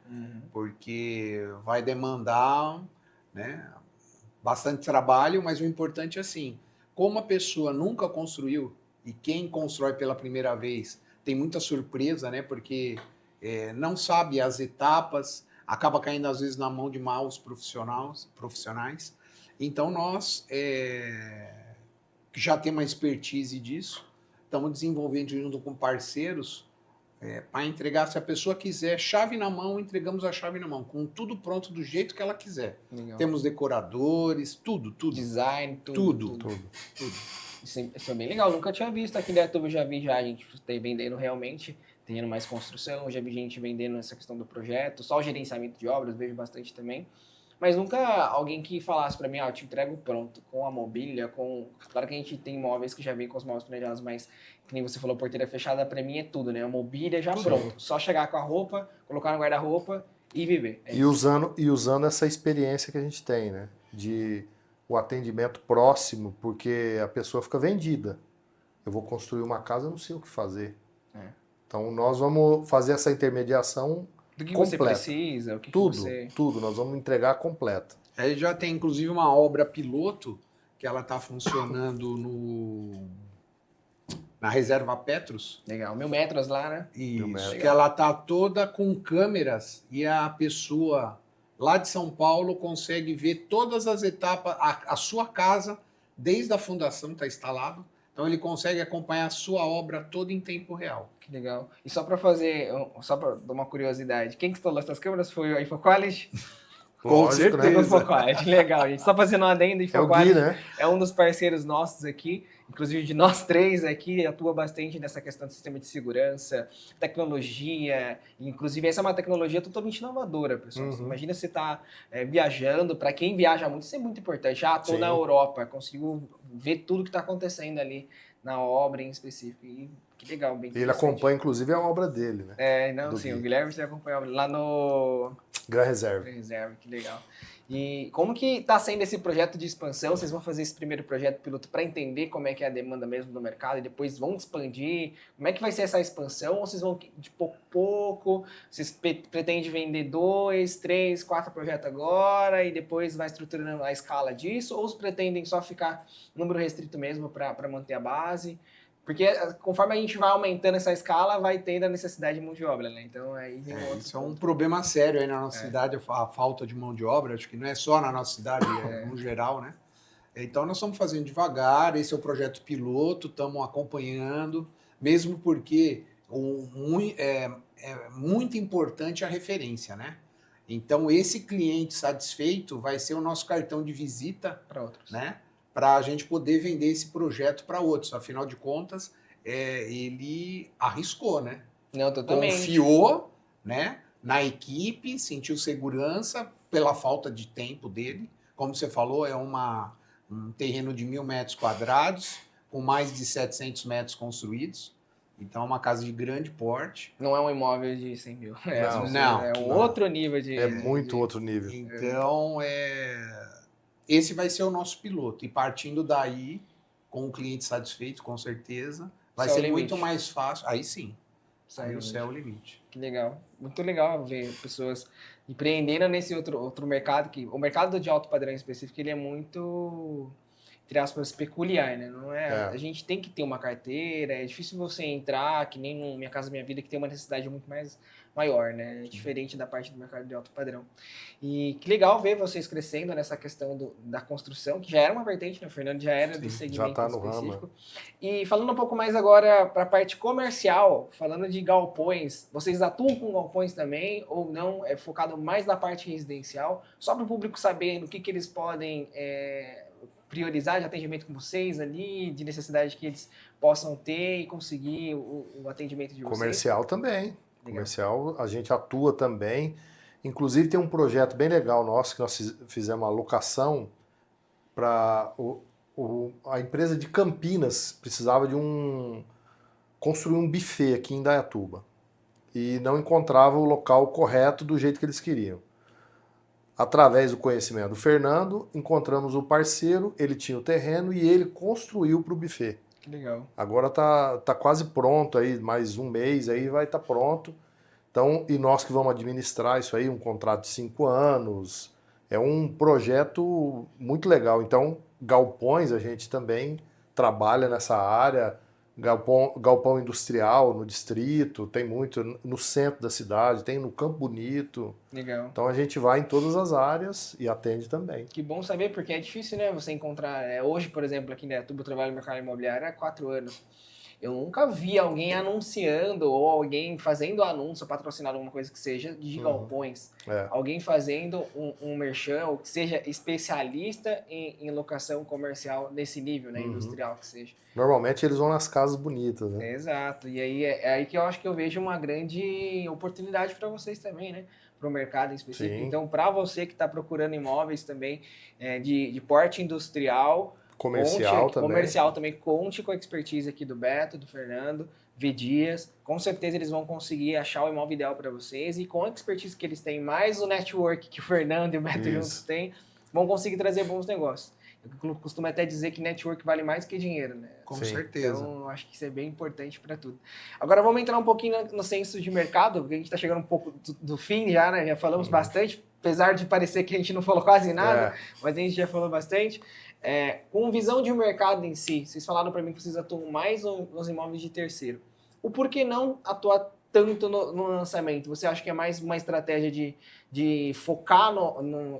[SPEAKER 3] Porque vai demandar, né, bastante trabalho, mas o importante é assim, como a pessoa nunca construiu e quem constrói pela primeira vez tem muita surpresa, né? Porque não sabe as etapas, acaba caindo às vezes na mão de maus profissionais. Então nós que já temos uma expertise disso, estamos desenvolvendo junto com parceiros para entregar, se a pessoa quiser, chave na mão, entregamos a chave na mão, com tudo pronto do jeito que ela quiser.
[SPEAKER 1] Legal.
[SPEAKER 3] Temos decoradores, tudo.
[SPEAKER 1] Design,
[SPEAKER 3] Tudo.
[SPEAKER 1] Isso é bem legal, nunca tinha visto aqui dentro, eu já vi já a gente vendendo realmente, tendo mais construção, já vi gente vendendo essa questão do projeto, só o gerenciamento de obras, vejo bastante também. Mas nunca alguém que falasse pra mim, eu te entrego pronto, com a mobília, com... Claro que a gente tem imóveis que já vem com os móveis planejados, mas, que nem você falou, porteira fechada, pra mim é tudo, né? A mobília já pronto. Só chegar com a roupa, colocar no guarda-roupa e viver.
[SPEAKER 2] E usando essa experiência que a gente tem, né? De o atendimento próximo, porque a pessoa fica vendida. Eu vou construir uma casa, eu não sei o que fazer. Então, nós vamos fazer essa intermediação
[SPEAKER 1] do que
[SPEAKER 2] completa.
[SPEAKER 1] você precisa, o que
[SPEAKER 2] tudo,
[SPEAKER 1] você...
[SPEAKER 2] Tudo, nós vamos entregar completa.
[SPEAKER 3] Aí já tem inclusive uma obra piloto que ela está funcionando na reserva Petros.
[SPEAKER 1] Legal, 1000 metros lá, né?
[SPEAKER 3] Isso, que ela tá toda com câmeras e a pessoa lá de São Paulo consegue ver todas as etapas, a sua casa, desde a fundação está instalado. Então ele consegue acompanhar a sua obra toda em tempo real.
[SPEAKER 1] Que legal. E só para fazer, só para dar uma curiosidade, quem que instalou essas câmeras foi a InfoQuality?
[SPEAKER 3] Com certeza.
[SPEAKER 1] InfoQuality, legal, gente. Só fazendo um adendo, InfoQuality
[SPEAKER 2] é o Gui, né?
[SPEAKER 1] É um dos parceiros nossos aqui, inclusive de nós três aqui, atua bastante nessa questão de sistema de segurança, tecnologia, inclusive essa é uma tecnologia totalmente inovadora, pessoal. Imagina você tá viajando, para quem viaja muito, isso é muito importante. Já estou na Europa, consigo ver tudo que está acontecendo ali na obra em específico. E que legal, bem
[SPEAKER 2] Ele acompanha, inclusive, a obra dele, né?
[SPEAKER 1] Sim, o Guilherme você acompanha lá no...
[SPEAKER 2] Gran Reserva.
[SPEAKER 1] Que legal. E como que está sendo esse projeto de expansão? Vocês vão fazer esse primeiro projeto piloto para entender como é que é a demanda mesmo do mercado e depois vão expandir? Como é que vai ser essa expansão? Ou vocês vão de pouco a pouco? Vocês pretendem vender 2, 3, 4 projetos agora e depois vai estruturando a escala disso? Ou pretendem só ficar número restrito mesmo para manter a base? Porque conforme a gente vai aumentando essa escala, vai tendo a necessidade de mão de obra, né? Então aí tem outro
[SPEAKER 3] isso é um problema sério aí na nossa cidade, a falta de mão de obra. Acho que não é só na nossa cidade, no geral, né? Então nós estamos fazendo devagar, esse é o projeto piloto, estamos acompanhando, mesmo porque é muito importante a referência, né? Então esse cliente satisfeito vai ser o nosso cartão de visita
[SPEAKER 1] para outros,
[SPEAKER 3] né? Para a gente poder vender esse projeto para outros. Afinal de contas, ele arriscou, né?
[SPEAKER 1] Não, totalmente.
[SPEAKER 3] Confiou, né, na equipe, sentiu segurança pela falta de tempo dele. Como você falou, é um terreno de 1.000 metros quadrados, com mais de 700 metros construídos. Então, é uma casa de grande porte.
[SPEAKER 1] Não é um imóvel de 100 mil.
[SPEAKER 3] Não.
[SPEAKER 1] É outro nível de...
[SPEAKER 2] É muito outro nível.
[SPEAKER 3] Então, esse vai ser o nosso piloto. E partindo daí, com o cliente satisfeito, com certeza, vai ser muito mais fácil. Aí sim, aí o céu é o limite.
[SPEAKER 1] Que legal. Muito legal ver pessoas empreendendo nesse outro mercado. Que o mercado de alto padrão específico, ele é muito, entre aspas, peculiar, né? Não é? A gente tem que ter uma carteira, é difícil você entrar, que nem no Minha Casa Minha Vida, que tem uma necessidade muito mais maior, né? É diferente da parte do mercado de alto padrão. E que legal ver vocês crescendo nessa questão da construção, que já era uma vertente, né? O Fernando já era do segmento
[SPEAKER 2] já tá no
[SPEAKER 1] específico.
[SPEAKER 2] ramo.
[SPEAKER 1] E falando um pouco mais agora para a parte comercial, falando de galpões, vocês atuam com galpões também ou não? É focado mais na parte residencial? Só para o público saber no que eles podem priorizar de atendimento com vocês ali, de necessidade que eles possam ter e conseguir o atendimento de vocês?
[SPEAKER 2] Comercial também. Comercial, a gente atua também. Inclusive tem um projeto bem legal nosso que nós fizemos uma locação para a empresa de Campinas precisava construir um buffet aqui em Indaiatuba e não encontrava o local correto do jeito que eles queriam. Através do conhecimento do Fernando, encontramos o parceiro, ele tinha o terreno e ele construiu para o buffet.
[SPEAKER 1] Que legal.
[SPEAKER 2] Agora tá quase pronto aí, mais um mês aí vai estar pronto. Então, e nós que vamos administrar isso aí, um contrato de 5 anos, é um projeto muito legal. Então, galpões a gente também trabalha nessa área, galpão industrial no distrito, tem muito no centro da cidade, tem no Campo Bonito.
[SPEAKER 1] Legal.
[SPEAKER 2] Então a gente vai em todas as áreas e atende também.
[SPEAKER 1] Que bom saber, porque é difícil, né, você encontrar... hoje, por exemplo, aqui em Indaiatuba, eu trabalho no mercado imobiliário há 4 anos. Eu nunca vi alguém anunciando ou alguém fazendo anúncio, patrocinado alguma coisa que seja, de galpões. Alguém fazendo um merchan, ou que seja especialista em locação comercial nesse nível, né, industrial que seja.
[SPEAKER 2] Normalmente eles vão nas casas bonitas, né?
[SPEAKER 1] Exato. E aí é aí que eu acho que eu vejo uma grande oportunidade para vocês também, né? Para o mercado em específico.
[SPEAKER 2] Sim.
[SPEAKER 1] Então, para você que está procurando imóveis também de porte industrial, comercial também, conte com a expertise aqui do Beto, do Fernando, V. Dias. Com certeza eles vão conseguir achar o imóvel ideal para vocês, e com a expertise que eles têm, mais o network que o Fernando e o Beto juntos têm, vão conseguir trazer bons negócios. Eu costumo até dizer que network vale mais que dinheiro, né?
[SPEAKER 3] Com certeza.
[SPEAKER 1] Então, eu acho que isso é bem importante para tudo. Agora, vamos entrar um pouquinho no senso de mercado, porque a gente está chegando um pouco do fim já, né? Já falamos bastante, apesar de parecer que a gente não falou quase nada, mas a gente já falou bastante. Com visão de mercado em si, vocês falaram para mim que vocês atuam mais nos imóveis de terceiro. O porquê não atuar tanto no lançamento? Você acha que é mais uma estratégia de focar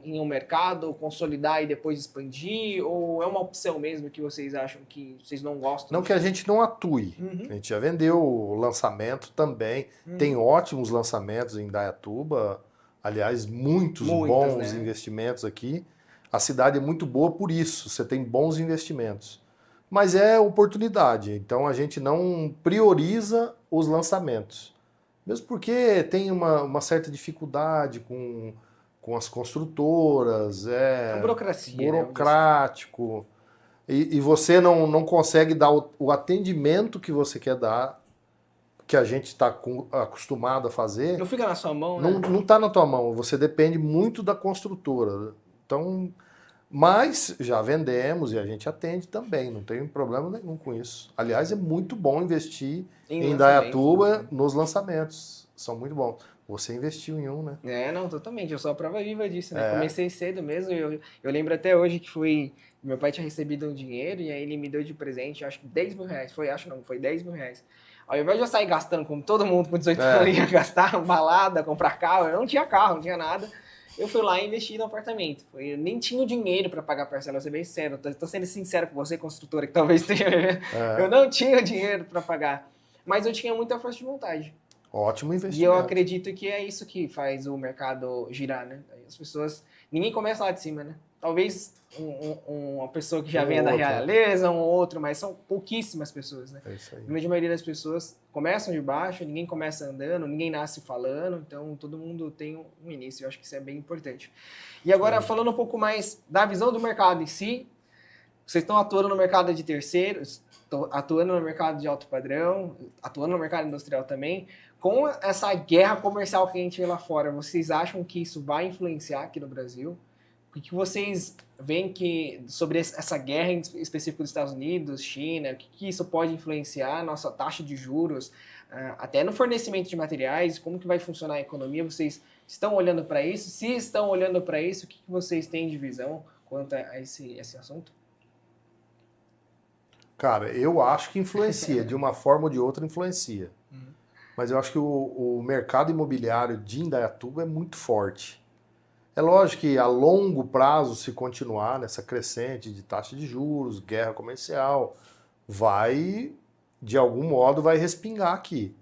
[SPEAKER 1] em um mercado, consolidar e depois expandir? Ou é uma opção mesmo que vocês acham que vocês não gostam?
[SPEAKER 2] Não que a gente não atue. A gente já vendeu o lançamento também. Tem ótimos lançamentos em Indaiatuba. Aliás, muitos bons investimentos aqui. A cidade é muito boa por isso. Você tem bons investimentos. Mas é oportunidade. Então a gente não prioriza os lançamentos. Mesmo porque tem uma certa dificuldade com as construtoras,
[SPEAKER 1] a burocracia,
[SPEAKER 2] burocrático, e você não consegue dar o atendimento que você quer dar, que a gente está acostumado a fazer.
[SPEAKER 1] Não fica na sua mão,
[SPEAKER 2] né? Não está na tua mão, você depende muito da construtora. Então, mas já vendemos e a gente atende também, não tem problema nenhum com isso. Aliás, é muito bom investir em Indaiatuba nos lançamentos, são muito bons. Você investiu em um, né?
[SPEAKER 1] Não, totalmente, eu sou a prova viva disso, né? Comecei cedo mesmo, eu lembro até hoje que meu pai tinha recebido um dinheiro e aí ele me deu de presente, acho que 10 mil reais, foi 10 mil reais. Ao invés de eu sair gastando como todo mundo com 18 anos ia gastar, balada, comprar carro, eu não tinha carro, não tinha nada. Eu fui lá e investi no apartamento. Eu nem tinha o dinheiro para pagar a parcela, vou ser bem sincero. Tô sendo sincero com você, construtora, que talvez esteja vendo. Eu não tinha o dinheiro para pagar, mas eu tinha muita força de vontade.
[SPEAKER 2] Ótimo investimento.
[SPEAKER 1] E eu acredito que é isso que faz o mercado girar, né? As pessoas... Ninguém começa lá de cima, né? Talvez uma pessoa que já venha da realeza, um outro, mas são pouquíssimas pessoas, né?
[SPEAKER 2] É isso aí.
[SPEAKER 1] A grande maioria das pessoas começam de baixo, ninguém começa andando, ninguém nasce falando, então todo mundo tem um início, eu acho que isso é bem importante. E agora, falando um pouco mais da visão do mercado em si, vocês estão atuando no mercado de terceiros, estão atuando no mercado de alto padrão, atuando no mercado industrial também. Com essa guerra comercial que a gente vê lá fora, vocês acham que isso vai influenciar aqui no Brasil? O que vocês veem sobre essa guerra em específico dos Estados Unidos, China, o que isso pode influenciar a nossa taxa de juros, até no fornecimento de materiais, como que vai funcionar a economia? Vocês estão olhando para isso? Se estão olhando para isso, o que vocês têm de visão quanto a esse assunto?
[SPEAKER 2] Cara, eu acho que influencia, de uma forma ou de outra influencia. Mas eu acho que o mercado imobiliário de Indaiatuba é muito forte. É lógico que a longo prazo, se continuar nessa crescente de taxa de juros, guerra comercial, de algum modo, vai respingar aqui.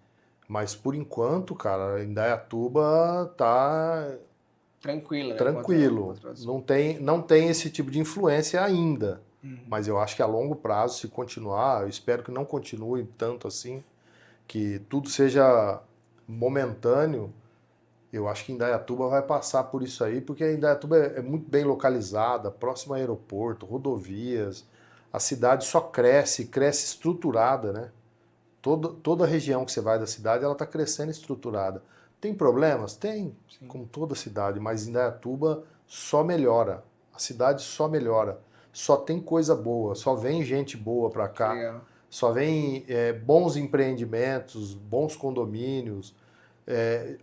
[SPEAKER 2] Mas, por enquanto, cara, Indaiatuba tá
[SPEAKER 1] tranquilo.
[SPEAKER 2] Não tem esse tipo de influência ainda. Mas eu acho que a longo prazo, se continuar, eu espero que não continue tanto assim, que tudo seja momentâneo. Eu acho que Indaiatuba vai passar por isso aí, porque Indaiatuba é muito bem localizada, próximo ao aeroporto, rodovias. A cidade só cresce estruturada, né? Toda a região que você vai da cidade, ela está crescendo estruturada. Tem problemas? Tem, como toda cidade, mas Indaiatuba só melhora. A cidade só melhora. Só tem coisa boa, só vem gente boa para cá.
[SPEAKER 1] Legal.
[SPEAKER 2] Só vem bons empreendimentos, bons condomínios.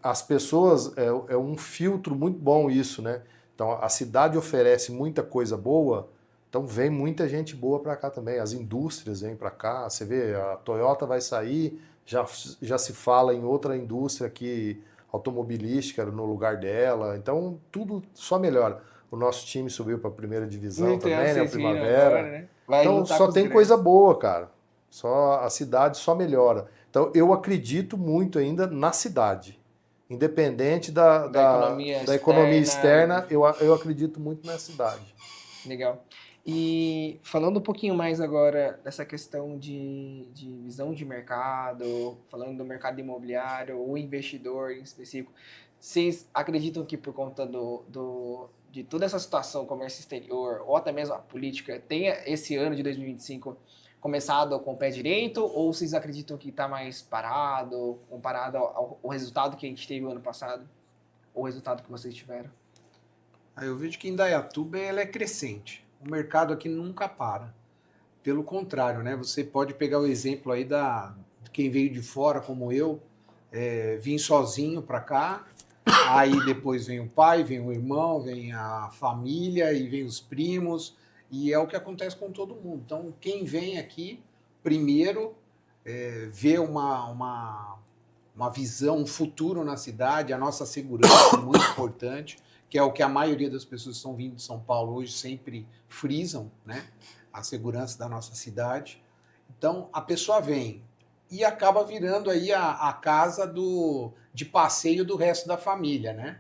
[SPEAKER 2] As pessoas, é um filtro muito bom isso, né? Então a cidade oferece muita coisa boa Então vem muita gente boa para cá também, as indústrias vêm para cá, você vê, a Toyota vai sair, já se fala em outra indústria aqui, automobilística no lugar dela, então tudo só melhora. O nosso time subiu para a primeira divisão
[SPEAKER 1] Muito
[SPEAKER 2] também, né, a
[SPEAKER 1] vocês viram
[SPEAKER 2] Primavera.
[SPEAKER 1] agora, né? Vai
[SPEAKER 2] Então
[SPEAKER 1] lutar
[SPEAKER 2] só
[SPEAKER 1] com os
[SPEAKER 2] tem
[SPEAKER 1] grandes.
[SPEAKER 2] coisa boa, cara. Só a cidade só melhora. Então eu acredito muito ainda na cidade. Independente
[SPEAKER 1] Da economia
[SPEAKER 2] da economia
[SPEAKER 1] externa.
[SPEAKER 2] externa, eu acredito muito na cidade.
[SPEAKER 1] Legal. E falando um pouquinho mais agora dessa questão de visão de mercado, falando do mercado imobiliário, o investidor em específico, vocês acreditam que por conta de toda essa situação, comércio exterior, ou até mesmo a política, tenha esse ano de 2025 começado com o pé direito, ou vocês acreditam que está mais parado, comparado ao resultado que a gente teve o ano passado, ou o resultado que vocês tiveram?
[SPEAKER 3] Aí eu vejo que Indaiatuba ela é crescente. O mercado aqui nunca para. Pelo contrário, né? Você pode pegar o exemplo aí de quem veio de fora, como eu, vim sozinho para cá, aí depois vem o pai, vem o irmão, vem a família e vem os primos, e é o que acontece com todo mundo. Então, quem vem aqui, primeiro, vê uma visão, um futuro na cidade, a nossa segurança é muito importante, que é o que a maioria das pessoas que estão vindo de São Paulo hoje sempre frisam, né? A segurança da nossa cidade. Então, a pessoa vem e acaba virando aí a casa de passeio do resto da família, né?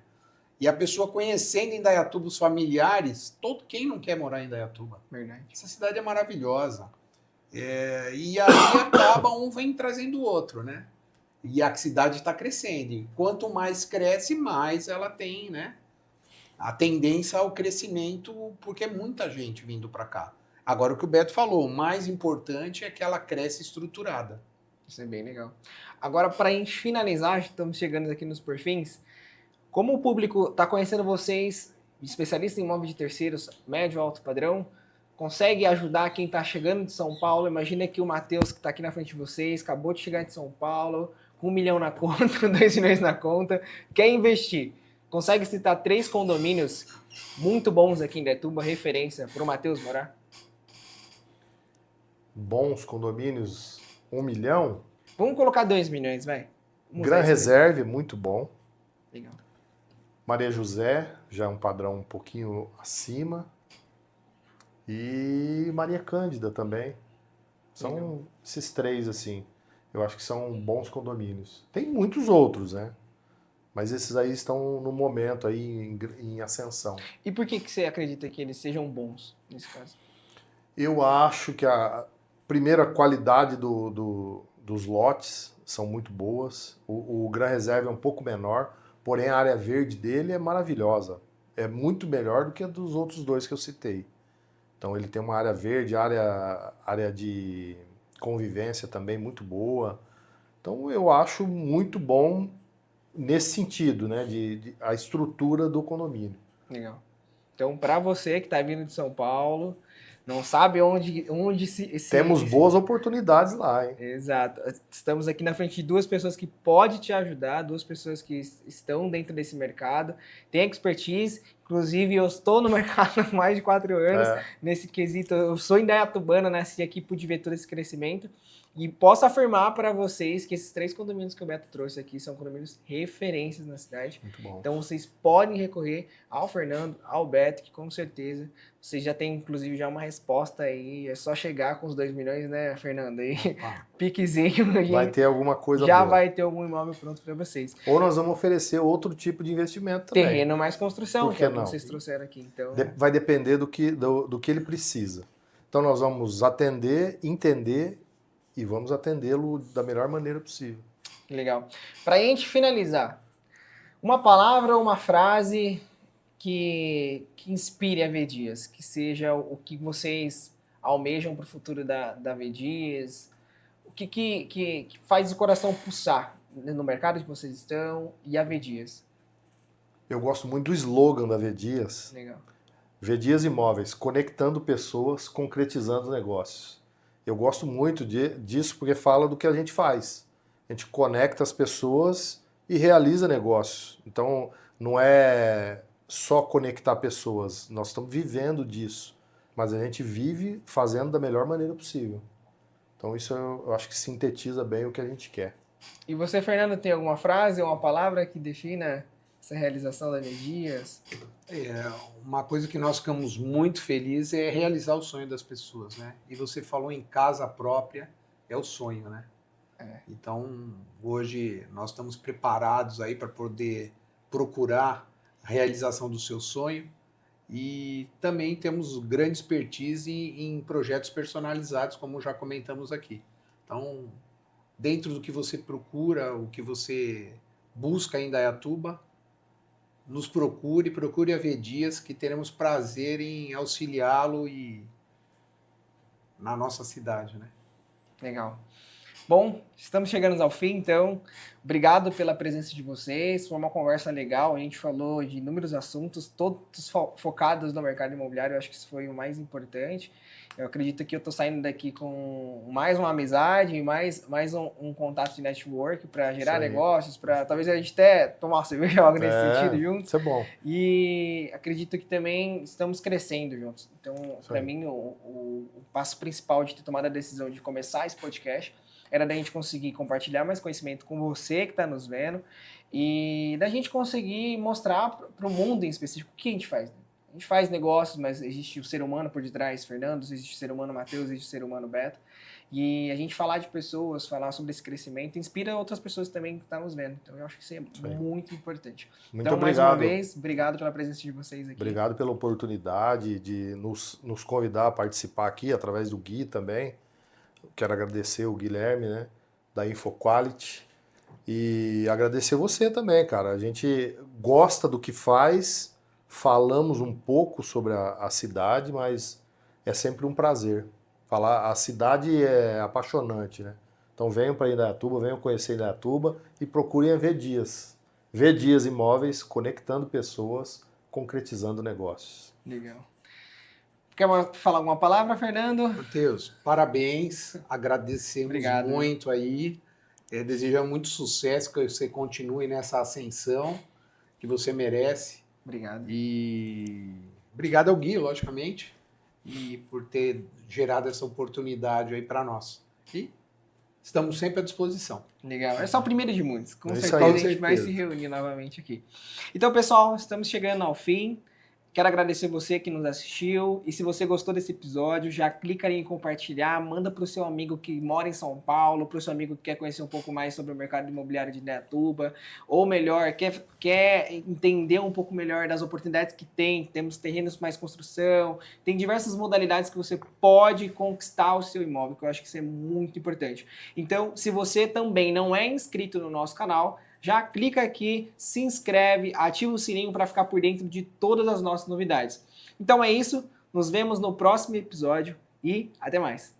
[SPEAKER 3] E a pessoa conhecendo Indaiatuba os familiares, quem não quer morar em Indaiatuba?
[SPEAKER 1] Verdade.
[SPEAKER 3] Essa cidade é maravilhosa. E aí acaba um vem trazendo o outro, né? E a cidade está crescendo. E quanto mais cresce, mais ela tem, né? A tendência ao crescimento, porque é muita gente vindo para cá. Agora, o que o Beto falou, o mais importante é que ela cresce estruturada.
[SPEAKER 1] Isso é bem legal. Agora, para a gente finalizar, estamos chegando aqui nos perfis. Como o público está conhecendo vocês, especialistas em imóveis de terceiros, médio, alto padrão, consegue ajudar quem está chegando de São Paulo? Imagina que o Matheus, que está aqui na frente de vocês, acabou de chegar de São Paulo, com 1 milhão na conta, 2 milhões na conta, quer investir. Consegue citar 3 condomínios muito bons aqui em Indaiatuba, referência para o Matheus morar?
[SPEAKER 2] Bons condomínios, 1 milhão.
[SPEAKER 1] Vamos colocar 2 milhões, vai.
[SPEAKER 2] Gran Reserve, muito bom.
[SPEAKER 1] Legal.
[SPEAKER 2] Maria José, já é um padrão um pouquinho acima. E Maria Cândida também. São
[SPEAKER 1] Legal.
[SPEAKER 2] esses 3, assim. Eu acho que são bons condomínios. Tem muitos outros, né? Mas esses aí estão no momento aí em ascensão.
[SPEAKER 1] E por que você acredita que eles sejam bons nesse caso?
[SPEAKER 2] Eu acho que a primeira qualidade dos lotes são muito boas. O Gran Reserve é um pouco menor, porém a área verde dele é maravilhosa. É muito melhor do que a dos outros 2 que eu citei. Então ele tem uma área verde, área de convivência também muito boa. Então eu acho muito bom nesse sentido, né, a estrutura do condomínio.
[SPEAKER 1] Legal. Então, para você que está vindo de São Paulo, não sabe onde se...
[SPEAKER 2] Temos boas oportunidades lá, hein?
[SPEAKER 1] Exato. Estamos aqui na frente de 2 pessoas que podem te ajudar, 2 pessoas que estão dentro desse mercado, têm expertise. Inclusive, eu estou no mercado há mais de 4 anos. Nesse quesito, eu sou indaiatubana, nasci aqui, pude ver todo esse crescimento. E posso afirmar para vocês que esses 3 condomínios que o Beto trouxe aqui são condomínios referências na cidade.
[SPEAKER 2] Muito bom.
[SPEAKER 1] Então vocês podem recorrer ao Fernando, ao Beto, que com certeza vocês já têm, inclusive, já uma resposta aí. É só chegar com os 2 milhões, né, Fernando? Aí, piquezinho.
[SPEAKER 2] Vai ter alguma coisa
[SPEAKER 1] já
[SPEAKER 2] boa.
[SPEAKER 1] vai ter algum imóvel pronto para vocês.
[SPEAKER 2] Ou nós vamos oferecer outro tipo de investimento também.
[SPEAKER 1] Terreno mais construção,
[SPEAKER 2] Por que
[SPEAKER 1] que é o que
[SPEAKER 2] não?
[SPEAKER 1] vocês trouxeram aqui. Então...
[SPEAKER 2] Vai depender do que ele precisa. Então nós vamos atender, entender e vamos atendê-lo da melhor maneira possível.
[SPEAKER 1] Legal. Para a gente finalizar, uma palavra ou uma frase que inspire a V Dias, que seja o que vocês almejam para o futuro da V Dias, o que faz o coração pulsar no mercado que vocês estão e a V Dias.
[SPEAKER 2] Eu gosto muito do slogan da V Dias.
[SPEAKER 1] Legal.
[SPEAKER 2] V Dias Imóveis, conectando pessoas, concretizando negócios. Eu gosto muito disso porque fala do que a gente faz. A gente conecta as pessoas e realiza negócios. Então, não é só conectar pessoas, nós estamos vivendo disso. mas a gente vive fazendo da melhor maneira possível. Então isso eu acho que sintetiza bem o que a gente quer.
[SPEAKER 1] E você, Fernando, tem alguma frase ou uma palavra que defina essa realização da Dias?
[SPEAKER 3] Uma coisa que nós ficamos muito felizes é realizar o sonho das pessoas, né? E você falou em casa própria, é o sonho, né? Então, hoje nós estamos preparados aí para poder procurar a realização do seu sonho e também temos grande expertise em projetos personalizados, como já comentamos aqui. Então, dentro do que você procura, o que você busca em Indaiatuba, nos procure a V Dias, que teremos prazer em auxiliá-lo e na nossa cidade, né?
[SPEAKER 1] Legal. Bom, estamos chegando ao fim, então. Obrigado pela presença de vocês. Foi uma conversa legal. A gente falou de inúmeros assuntos, todos focados no mercado imobiliário. Eu acho que isso foi o mais importante. Eu acredito que eu estou saindo daqui com mais uma amizade, mais um contato de network para gerar negócios, para talvez a gente até tomar uma cerveja, algo nesse sentido juntos.
[SPEAKER 2] Isso é bom.
[SPEAKER 1] E acredito que também estamos crescendo juntos. Então, para mim, o passo principal de ter tomado a decisão de começar esse podcast era da gente conseguir compartilhar mais conhecimento com você que está nos vendo e da gente conseguir mostrar para o mundo em específico o que a gente faz. A gente faz negócios, mas existe o ser humano por detrás, Fernando, existe o ser humano Matheus, existe o ser humano Beto. E a gente falar de pessoas, falar sobre esse crescimento, inspira outras pessoas também que estão nos vendo. Então eu acho que isso é muito importante.
[SPEAKER 2] Muito
[SPEAKER 1] então,
[SPEAKER 2] obrigado.
[SPEAKER 1] mais uma vez, obrigado pela presença de vocês aqui.
[SPEAKER 2] Obrigado pela oportunidade de nos convidar a participar aqui, através do Gui também. Quero agradecer o Guilherme, né, da InfoQuality, e agradecer você também, cara. A gente gosta do que faz, falamos um pouco sobre a cidade, mas é sempre um prazer. Falar, a cidade é apaixonante, né? Então venham para Indaiatuba, venham conhecer Indaiatuba e procurem a V Dias. V Dias Imóveis, conectando pessoas, concretizando negócios.
[SPEAKER 1] Legal. Quer falar alguma palavra, Fernando?
[SPEAKER 3] Matheus, parabéns, agradecemos muito aí, desejamos muito sucesso, que você continue nessa ascensão que você merece.
[SPEAKER 1] Obrigado.
[SPEAKER 3] E obrigado ao Gui, logicamente, e por ter gerado essa oportunidade aí para nós. E estamos sempre à disposição.
[SPEAKER 1] Legal. É só o primeiro de muitos. Com
[SPEAKER 2] Isso
[SPEAKER 1] certeza
[SPEAKER 2] aí.
[SPEAKER 1] a gente vai se reunir novamente aqui. Então, pessoal, estamos chegando ao fim. Quero agradecer você que nos assistiu. E se você gostou desse episódio, já clica ali em compartilhar, manda para o seu amigo que mora em São Paulo, para o seu amigo que quer conhecer um pouco mais sobre o mercado imobiliário de Indaiatuba, ou melhor, quer entender um pouco melhor das oportunidades que tem. Temos terrenos mais construção, tem diversas modalidades que você pode conquistar o seu imóvel, que eu acho que isso é muito importante. Então, se você também não é inscrito no nosso canal, já clica aqui, se inscreve, ativa o sininho para ficar por dentro de todas as nossas novidades. Então é isso, nos vemos no próximo episódio e até mais!